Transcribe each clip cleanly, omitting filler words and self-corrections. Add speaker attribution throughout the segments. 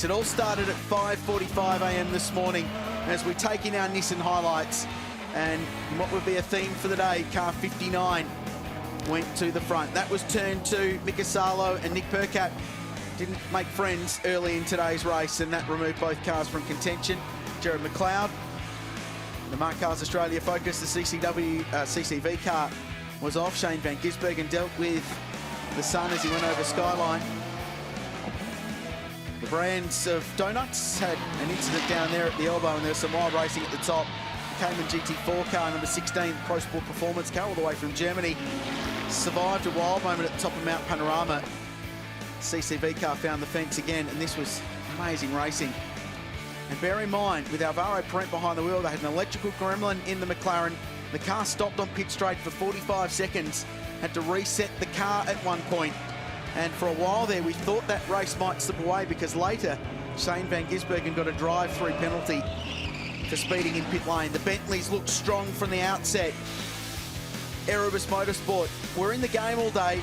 Speaker 1: race. It all started at 5:45 a.m. this morning as we take in our Nissan highlights. And what would be a theme for the day, car 59 went to the front. That was turn 2. Mika Salo and Nick Percat didn't make friends early in today's race, and that removed both cars from contention. Jared McLeod, the Mark Cars Australia Focus, the CCV car was off. Shane van Gisbergen dealt with the sun as he went over Skyline. The brands of Donuts had an incident down there at the elbow, and there's some wild racing at the top. Cayman GT4 car, number 16, Pro Sport Performance car, all the way from Germany, survived a wild moment at the top of Mount Panorama. CCV car found the fence again, and this was amazing racing. And bear in mind, with Alvaro Parent behind the wheel, they had an electrical gremlin in the McLaren. The car stopped on pit straight for 45 seconds, had to reset the car at one point. And for a while there, we thought that race might slip away, because later, Shane van Gisbergen got a drive-through penalty for speeding in pit lane. The Bentleys looked strong from the outset. Erebus Motorsport were in the game all day.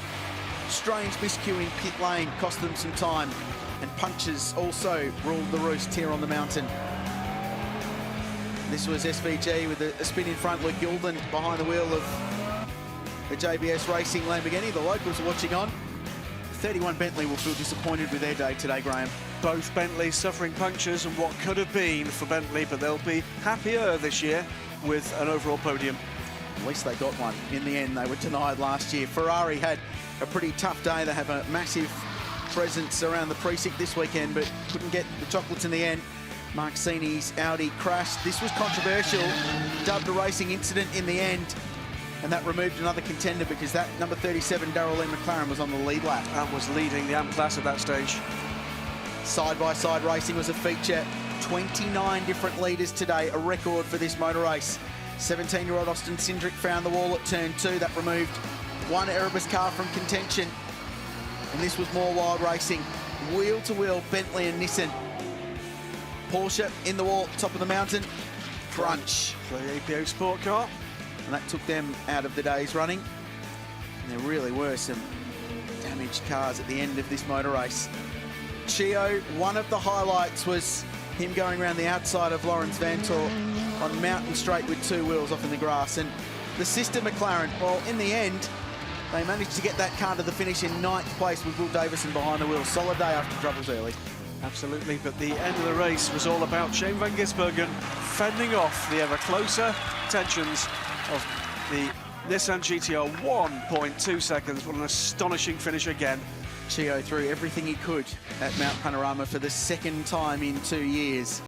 Speaker 1: Strange miscue in pit lane cost them some time, and punctures also ruled the roost here on the mountain. This was SVG with a spin in front. Luke Youlden behind the wheel of the JBS Racing Lamborghini. The locals are watching on. 31 Bentley will feel disappointed with their day today, Graham.
Speaker 2: Both Bentleys suffering punctures and what could have been for Bentley, but they'll be happier this year with an overall podium.
Speaker 1: At least they got one. In the end, they were denied last year. Ferrari had a pretty tough day. They have a massive presence around the precinct this weekend, but couldn't get the chocolates in the end. Mark Sini's Audi crashed. This was controversial, dubbed a racing incident in the end, and that removed another contender, because that number 37 Darrell Lee McLaren was on the lead lap.
Speaker 2: And was leading the AMP class at that stage.
Speaker 1: Side-by-side racing was a feature. 29 different leaders today, a record for this motor race. 17-year-old Austin Cindric found the wall at turn 2. That removed one Erebus car from contention. And this was more wild racing. Wheel-to-wheel, Bentley and Nissan. Porsche in the wall, top of the mountain. Crunch.
Speaker 2: For the APO Sport car.
Speaker 1: And that took them out of the day's running. And there really were some damaged cars at the end of this motor race. Chio, one of the highlights was him going around the outside of Lawrence Vantor on Mountain Straight with two wheels off in the grass. And the sister McLaren, well, in the end, they managed to get that car to the finish in 9th place with Will Davison behind the wheel. Solid day after troubles early.
Speaker 2: Absolutely, but the end of the race was all about Shane van Gisbergen fending off the ever closer tensions of the Nissan GTR. 1.2 seconds. What an astonishing finish again.
Speaker 1: Chio threw everything he could at Mount Panorama for the second time in 2 years.